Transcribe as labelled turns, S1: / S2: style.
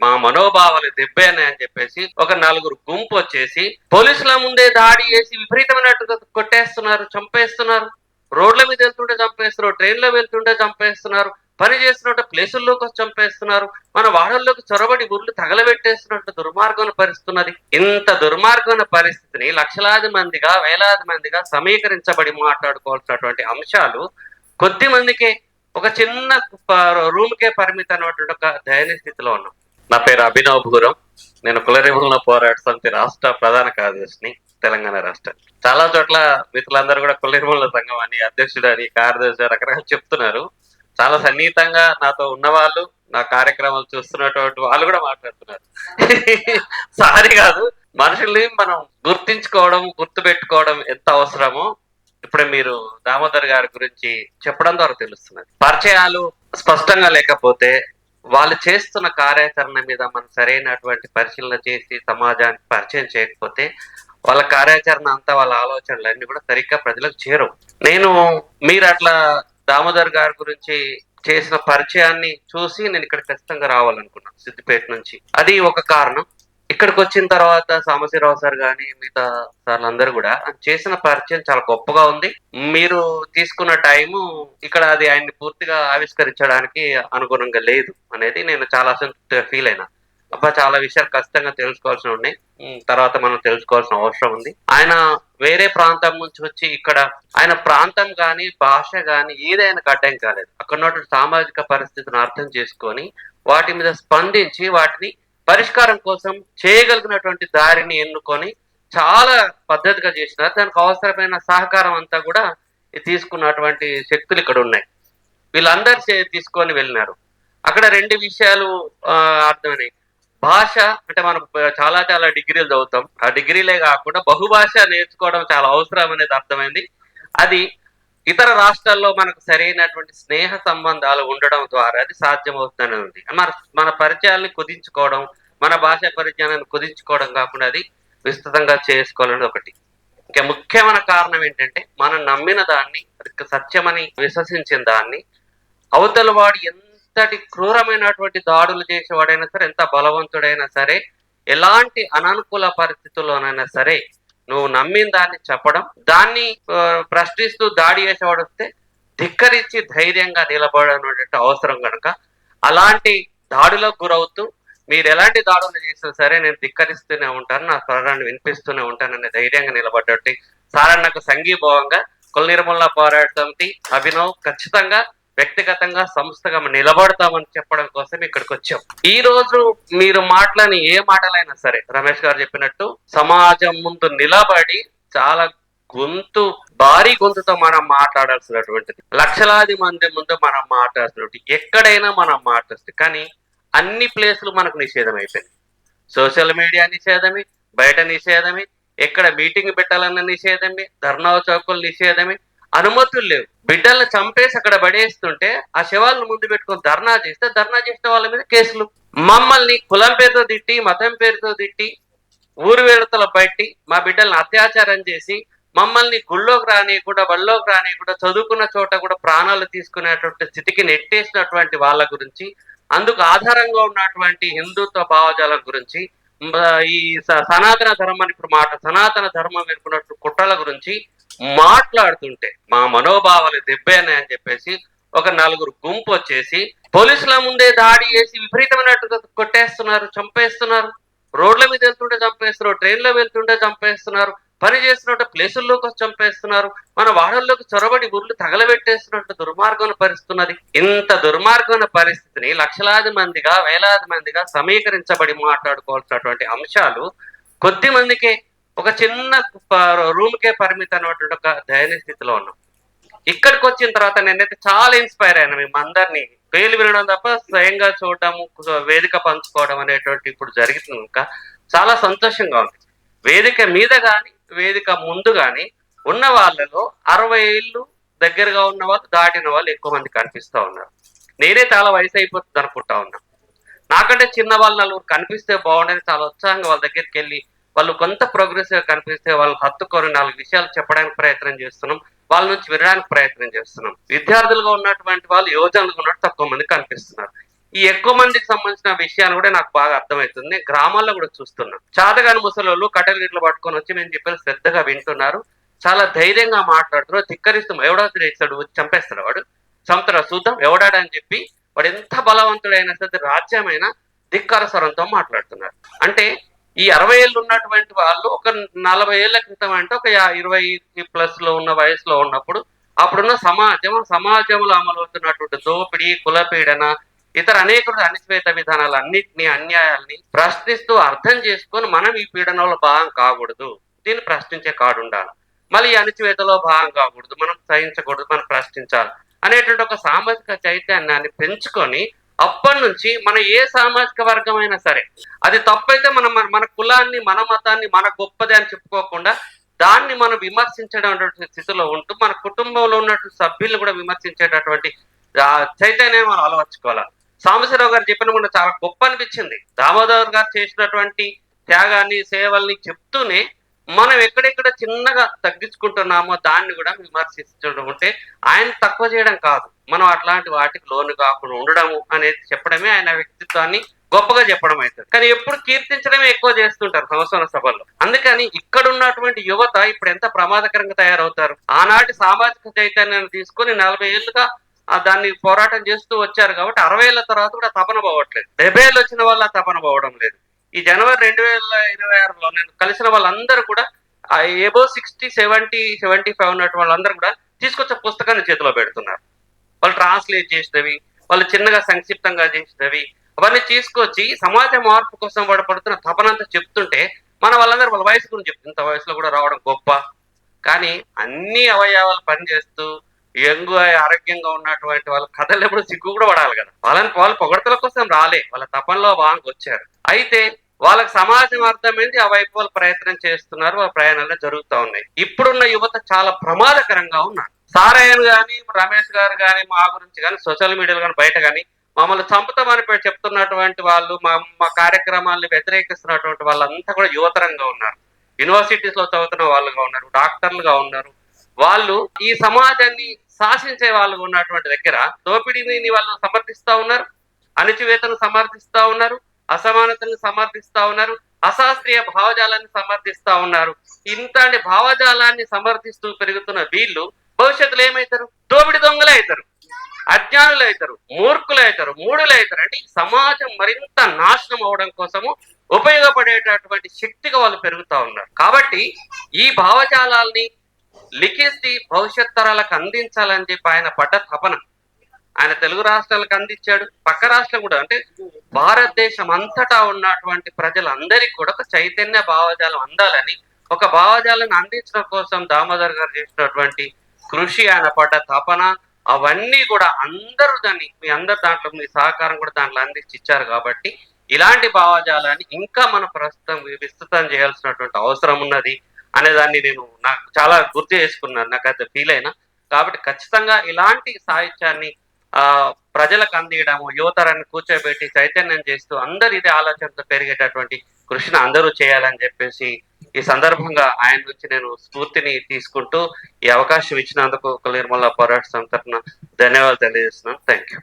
S1: మా మనోభావాలు దెబ్బేనాయని చెప్పేసి ఒక నలుగురు గుంపు వచ్చేసి పోలీసుల ముందే దాడి చేసి విపరీతమైనట్టుగా కొట్టేస్తున్నారు, చంపేస్తున్నారు. రోడ్ల మీద వెళ్తుంటే చంపేస్తున్నారు, ట్రైన్లో వెళ్తుంటే చంపేస్తున్నారు, పని చేస్తున్నట్టు ప్లేసుల్లోకి వచ్చి చంపేస్తున్నారు, మన వాడల్లోకి చొరబడి గుర్లు తగలబెట్టేస్తున్నట్టు దుర్మార్గమైన పరిస్థితున్నది. ఇంత దుర్మార్గమైన పరిస్థితిని లక్షలాది మందిగా, వేలాది మందిగా సమీకరించబడి మాట్లాడుకోవాల్సినటువంటి అంశాలు కొద్ది మందికే, ఒక చిన్న రూమ్కే పరిమితమైనటువంటి ఒక దయనీయ స్థితిలో ఉన్నాం. నా పేరు అభినవ్ భూరం. నేను కుల నిర్మూలన పోరాట సమితి రాష్ట్ర ప్రధాన కార్యదర్శిని, తెలంగాణ రాష్ట్ర. చాలా చోట్ల మిత్రులందరూ కూడా కుల నిర్మూలన సంఘం అని, అధ్యక్షుడు అని, కార్యదర్శి రకరకాలు చెప్తున్నారు. చాలా సన్నిహితంగా నాతో ఉన్నవాళ్ళు, నా కార్యక్రమాలు చూస్తున్నటువంటి వాళ్ళు కూడా మాట్లాడుతున్నారు. సారీ కాదు, మనుషుల్ని మనం గుర్తించుకోవడం, గుర్తు పెట్టుకోవడం ఎంత అవసరమో ఇప్పుడే మీరు దామోదర్ గారి గురించి చెప్పడం ద్వారా తెలుస్తున్నది. పరిచయాలు స్పష్టంగా లేకపోతే, వాళ్ళు చేస్తున్న కార్యాచరణ మీద మనం సరైనటువంటి పరిశీలన చేసి సమాజానికి పరిచయం చేయకపోతే, వాళ్ళ కార్యాచరణ అంతా, వాళ్ళ ఆలోచనలు అన్ని కూడా సరిగ్గా ప్రజలకు చేరవు. మీరు అట్లా దామోదర్ గారి గురించి చేసిన పరిచయాన్ని చూసి నేను ఇక్కడ ఖచ్చితంగా రావాలనుకున్నాను, సిద్దిపేట నుంచి. అది ఒక కారణం. ఇక్కడికి వచ్చిన తర్వాత సాంబశివరావు సార్ కానీ మిగతా సార్లు అందరూ కూడా చేసిన పరిచయం చాలా గొప్పగా ఉంది. మీరు తీసుకున్న టైము ఇక్కడ అది ఆయన్ని పూర్తిగా ఆవిష్కరించడానికి అనుగుణంగా లేదు అనేది నేను చాలా ఫీల్ అయినా. అబ్బా, చాలా విషయాలు ఖచ్చితంగా తెలుసుకోవాల్సి ఉన్నాయి, తర్వాత మనం తెలుసుకోవాల్సిన అవసరం ఉంది. ఆయన వేరే ప్రాంతం నుంచి వచ్చి ఇక్కడ ఆయన ప్రాంతం కానీ, భాష కానీ ఏదైనా అడ్డం కాలేదు. అక్కడ ఉన్నటువంటి సామాజిక పరిస్థితిని అర్థం చేసుకొని వాటి మీద స్పందించి వాటిని పరిష్కారం కోసం చేయగలిగినటువంటి దారిని ఎన్నుకొని చాలా పద్ధతిగా చేసినారు. దానికి అవసరమైన సహకారం అంతా కూడా తీసుకున్నటువంటి శక్తులు ఇక్కడ ఉన్నాయి. వీళ్ళందరూ తీసుకొని వెళ్ళినారు. అక్కడ రెండు విషయాలు అర్థమైనాయి. భాష అంటే మనం చాలా చాలా డిగ్రీలు చదువుతాం, ఆ డిగ్రీలే కాకుండా బహుభాష నేర్చుకోవడం చాలా అవసరం అనేది అర్థమైంది. అది ఇతర రాష్ట్రాల్లో మనకు సరైనటువంటి స్నేహ సంబంధాలు ఉండడం ద్వారా అది సాధ్యమవుతుందని ఉంది. మన పరిచయాల్ని కుదించుకోవడం, మన భాష పరిజ్ఞానాన్ని కుదించుకోవడం కాకుండా అది విస్తృతంగా చేసుకోవాలని ఒకటి. ఇంకా ముఖ్యమైన కారణం ఏంటంటే, మనం నమ్మిన దాన్ని, సత్యమని విశ్వసించిన దాన్ని అవతల వాడు ఎంతటి క్రూరమైనటువంటి దాడులు చేసేవాడైనా సరే, ఎంత బలవంతుడైనా సరే, ఎలాంటి అననుకూల పరిస్థితుల్లోనైనా సరే నువ్వు నమ్మిన దాన్ని చెప్పడం, దాన్ని ప్రశ్నిస్తూ దాడి చేసేవాడు వస్తే ధిక్కరించి ధైర్యంగా నిలబడనటువంటి అవసరం కనుక, అలాంటి దాడులకు గురవుతూ మీరు ఎలాంటి దాడులు చేసినా సరే నేను ధిక్కరిస్తూనే ఉంటాను, నా స్వరాన్ని వినిపిస్తూనే ఉంటానని ధైర్యంగా నిలబడ్డట్టు సారన్నకు సంఘీభావంగా కుల నిర్మూలన పోరాట సమితి, అభినవ్ ఖచ్చితంగా వ్యక్తిగతంగా సంస్థగా నిలబడతామని చెప్పడం కోసం ఇక్కడికి వచ్చాం. ఈ రోజు మీరు మాట్లాడిన ఏ మాటలైనా సరే, రమేష్ గారు చెప్పినట్టు సమాజం ముందు నిలబడి చాలా భారీ గొంతుతో మనం మాట్లాడాల్సినటువంటిది, లక్షలాది మంది ముందు మనం మాట్లాడాల్సినటువంటి, ఎక్కడైనా మనం మాట్లాడుతుంది. కానీ అన్ని ప్లేసులు మనకు నిషేధం అయిపోయింది. సోషల్ మీడియా నిషేధమే, బయట నిషేధమే, ఎక్కడ మీటింగ్ పెట్టాలన్న నిషేధమే, ధర్నా చౌకులు నిషేధమే, అనుమతులు లేవు. బిడ్డలను చంపేసి అక్కడ పడేస్తుంటే ఆ శవాలను ముందు పెట్టుకొని ధర్నా చేసిన వాళ్ళ మీద కేసులు. మమ్మల్ని కులం పేరుతో తిట్టి, మతం పేరుతో తిట్టి, ఊరు వేడతల బయటి మా బిడ్డలను అత్యాచారం చేసి, మమ్మల్ని గుళ్ళోకి రానియకుండా, బళ్ళోకి రానియకుండా, చదువుకున్న చోట కూడా ప్రాణాలు తీసుకునేటువంటి స్థితికి నెట్టేసినటువంటి వాళ్ళ గురించి, అందుకు ఆధారంగా ఉన్నటువంటి హిందుత్వ భావజాలం గురించి, ఈ సనాతన ధర్మాన్ని సనాతన ధర్మం వెనుకున్నట్టు కుట్రల గురించి మాట్లాడుతుంటే మా మనోభావాలు దెబ్బేనాయని చెప్పేసి ఒక నలుగురు గుంపు వచ్చేసి పోలీసుల ముందే దాడి చేసి విపరీతమైనట్టుగా కొట్టేస్తున్నారు, చంపేస్తున్నారు, రోడ్ల మీద వెళ్తుంటే చంపేస్తున్నారు, ట్రైన్లో వెళ్తుంటే చంపేస్తున్నారు, పని చేస్తున్నట్టు ప్లేసుల్లోకి వచ్చి చంపేస్తున్నారు, మన వాడల్లోకి చొరబడి గుర్లు తగలబెట్టేస్తున్నట్టు దుర్మార్గమైన పరిస్థితున్నది. ఇంత దుర్మార్గమైన పరిస్థితిని లక్షలాది మందిగా, వేలాది మందిగా సమీకరించబడి మాట్లాడుకోవాల్సినటువంటి అంశాలు కొద్ది మందికే, ఒక చిన్న రూమ్కే పరిమితమైనటువంటి ఒక దయనీయ స్థితిలో ఉన్నాం. ఇక్కడికి వచ్చిన తర్వాత నేనైతే చాలా ఇన్స్పైర్ అయినా. మేము అందరినీ పేర్లు వినడం తప్ప స్వయంగా చూడటము, వేదిక పంచుకోవడం అనేటువంటి ఇప్పుడు జరుగుతుంది. ఇంకా చాలా సంతోషంగా ఉంది. వేదిక మీద కానీ, వేదిక ముందు కానీ ఉన్న వాళ్ళలో 60 ఏళ్ళు దగ్గరగా ఉన్న వాళ్ళు, దాటిన వాళ్ళు ఎక్కువ మంది కనిపిస్తూ ఉన్నారు. నేనే చాలా వయసు అయిపోతుంది అనుకుంటా ఉన్నా. నాకంటే చిన్న వాళ్ళు నలుగురు కనిపిస్తే బాగుండేది, చాలా ఉత్సాహంగా వాళ్ళ దగ్గరికి వెళ్ళి వాళ్ళు కొంత ప్రోగ్రెసివ్ గా కనిపిస్తే వాళ్ళని హత్తుకొని 4 విషయాలు చెప్పడానికి ప్రయత్నం చేస్తున్నాం, వాళ్ళ నుంచి వినడానికి ప్రయత్నం చేస్తున్నాం. విద్యార్థులుగా ఉన్నటువంటి వాళ్ళు, యువజనులుగా ఉన్నట్టు తక్కువ మంది కనిపిస్తున్నారు. ఈ ఎక్కువ మందికి సంబంధించిన విషయాలు కూడా నాకు బాగా అర్థమవుతుంది. నేను గ్రామాల్లో కూడా చూస్తున్నా. చాతగాని ముసలోళ్ళు కట్టెలు గిట్లు పట్టుకొని వచ్చి మేము చెప్పేది శ్రద్ధగా వింటున్నారు. చాలా ధైర్యంగా మాట్లాడుతున్నారు. ధిక్కరిస్తూ ఎవడో చేస్తాడు, చంపేస్తాడు వాడు, చంపుతాడు చూద్దాం ఎవడాడని చెప్పి వాడు ఎంత బలవంతుడైనా సరే రాజ్యమైనా ధిక్కార స్వరంతో మాట్లాడుతున్నారు. అంటే ఈ 60 ఏళ్ళు ఉన్నటువంటి వాళ్ళు ఒక 40 ఏళ్ల క్రితం అంటే ఒక 20+ లో ఉన్న వయసులో ఉన్నప్పుడు అప్పుడున్న సమాజంలో అమలవుతున్నటువంటి దోపిడీ, కులపీడన, ఇతర అనేక అణిచివేత విధానాలు అన్నిటినీ, అన్యాయాల్ని ప్రశ్నిస్తూ అర్థం చేసుకొని మనం ఈ పీడనంలో భాగం కాకూడదు, దీన్ని ప్రశ్నించే కాడు ఉండాలి. మళ్ళీ ఈ అణిచివేతలో భాగం కాకూడదు, మనం సహించకూడదు, మనం ప్రశ్నించాలి అనేటువంటి ఒక సామాజిక చైతన్యాన్ని పెంచుకొని అప్పటి నుంచి మన ఏ సామాజిక వర్గం అయినా సరే అది తప్పైతే మనం మన కులాన్ని, మన మతాన్ని, మన గొప్పది అని చెప్పుకోకుండా దాన్ని మనం విమర్శించడం స్థితిలో ఉంటూ మన కుటుంబంలో ఉన్నటువంటి సభ్యులు కూడా విమర్శించేటటువంటి చైతన్యం మనం అలవర్చుకోవాలి. సాంబశివరావు గారు చెప్పిన కూడా చాలా గొప్ప అనిపించింది. దామోదర్ గారు చేసినటువంటి త్యాగాన్ని, సేవల్ని చెప్తూనే మనం ఎక్కడెక్కడ చిన్నగా తగ్గించుకుంటున్నామో దాన్ని కూడా విమర్శించడం, ఉంటే ఆయన తక్కువ చేయడం కాదు, మనం అట్లాంటి వాటికి లోను కాకుండా ఉండడము అనేది చెప్పడమే ఆయన వ్యక్తిత్వాన్ని గొప్పగా చెప్పడం అవుతుంది. కానీ ఎప్పుడు కీర్తించడమే ఎక్కువ చేస్తుంటారు సంవత్సర సభల్లో. అందుకని ఇక్కడ ఉన్నటువంటి యువత ఇప్పుడు ఎంత ప్రమాదకరంగా తయారవుతారు. ఆనాటి సామాజిక చైతన్యాన్ని తీసుకొని 40 ఏళ్ళుగా దాన్ని పోరాటం చేస్తూ వచ్చారు కాబట్టి 60 ఏళ్ల తర్వాత కూడా తపన పోవట్లేదు. 70 ఏళ్ళు వచ్చిన వాళ్ళ తపన పోవడం లేదు. ఈ జనవరి 2026లో నేను కలిసిన వాళ్ళందరూ కూడా ఎబో 60, 70, 75 ఉన్నట్టు వాళ్ళందరూ కూడా తీసుకొచ్చే పుస్తకాన్ని చేతిలో పెడుతున్నారు. వాళ్ళు ట్రాన్స్లేట్ చేసినవి, వాళ్ళు చిన్నగా సంక్షిప్తంగా చేసినవి అవన్నీ తీసుకొచ్చి సమాజ మార్పు కోసం పడుతున్న తపనంతా చెప్తుంటే మన వాళ్ళందరూ వాళ్ళ వయసు గురించి చెప్తుంది. ఇంత వయసులో కూడా రావడం గొప్ప. కానీ అన్ని అవయవాలు పనిచేస్తూ యంగ్ ఆరోగ్యంగా ఉన్నటువంటి వాళ్ళ కథలు ఎప్పుడు సిగ్గు కూడా పడాలి కదా. వాళ్ళు పొగడతల కోసం రాలే, వాళ్ళ తపనలో బాగా వచ్చారు. అయితే వాళ్ళకి సమాజం అర్థమైంది, ఆ వైపు వాళ్ళు ప్రయత్నం చేస్తున్నారు, వాళ్ళ ప్రయాణాలు జరుగుతూ ఉన్నాయి. ఇప్పుడున్న యువత చాలా ప్రమాదకరంగా ఉన్నారు. సారయ్యను కానీ, రమేష్ గారు కానీ, మా గురించి కానీ, సోషల్ మీడియాలో కానీ, బయట కానీ మమ్మల్ని చంపుతామని చెప్తున్నటువంటి వాళ్ళు, మా కార్యక్రమాలను వ్యతిరేకిస్తున్నటువంటి వాళ్ళంతా కూడా యువతరంగా ఉన్నారు. యూనివర్సిటీస్ లో చదువుతున్న వాళ్ళుగా ఉన్నారు, డాక్టర్లుగా ఉన్నారు. వాళ్ళు ఈ సమాజాన్ని శాసించే వాళ్ళు ఉన్నటువంటి దగ్గర దోపిడీని వాళ్ళు సమర్థిస్తా ఉన్నారు, అణచివేతను సమర్థిస్తా ఉన్నారు, అసమానతను సమర్థిస్తా ఉన్నారు, అశాస్త్రీయ భావజాలాన్ని సమర్థిస్తా ఉన్నారు. ఇంతటి భావజాలాన్ని సమర్థిస్తూ పెరుగుతున్న వీళ్ళు భవిష్యత్తులో ఏమవుతారు? దోపిడి దొంగలే అవుతారు, అజ్ఞానులు అవుతారు, మూర్ఖులు అవుతారు, మూడులు అవుతారు. అంటే సమాజం మరింత నాశనం అవడం కోసము ఉపయోగపడేటటువంటి శక్తిగా వాళ్ళు పెరుగుతా ఉన్నారు. కాబట్టి ఈ భావజాలాల్ని లిఖించి భవిష్యత్ తరాలకు అందించాలని చెప్పి ఆయన పడ్డ తపన. ఆయన తెలుగు రాష్ట్రాలకు అందించాడు, పక్క రాష్ట్రం కూడా, అంటే భారతదేశం అంతటా ఉన్నటువంటి ప్రజలందరికీ కూడా ఒక చైతన్య భావజాలం అందాలని, ఒక భావజాలను అందించడం కోసం దామోదర్ గారు చేసినటువంటి కృషి, ఆయన పడ్డ తపన, అవన్నీ కూడా అందరూ దాన్ని, మీ అందరు దాంట్లో మీ సహకారం కూడా దాంట్లో అందించి ఇచ్చారు. కాబట్టి ఇలాంటి భావజాలాన్ని ఇంకా మన ప్రస్తుతం విస్తృతం చేయాల్సినటువంటి అవసరం ఉన్నది అనేదాన్ని నాకు చాలా గుర్తు చేసుకున్నాను, నాకు అయితే ఫీల్ అయినా. కాబట్టి ఖచ్చితంగా ఇలాంటి సాహిత్యాన్ని ప్రజలకు అందియడము, యువతరాన్ని కూర్చోబెట్టి చైతన్యం చేస్తూ అందరు ఇదే ఆలోచనతో పెరిగేటటువంటి కృషిని అందరూ చేయాలని చెప్పేసి ఈ సందర్భంగా ఆయన నుంచి నేను స్ఫూర్తిని తీసుకుంటూ ఈ అవకాశం ఇచ్చినందుకు నిర్మలా పోరాట సంస్థ తరఫున ధన్యవాదాలు తెలియజేస్తున్నాను. Thank you.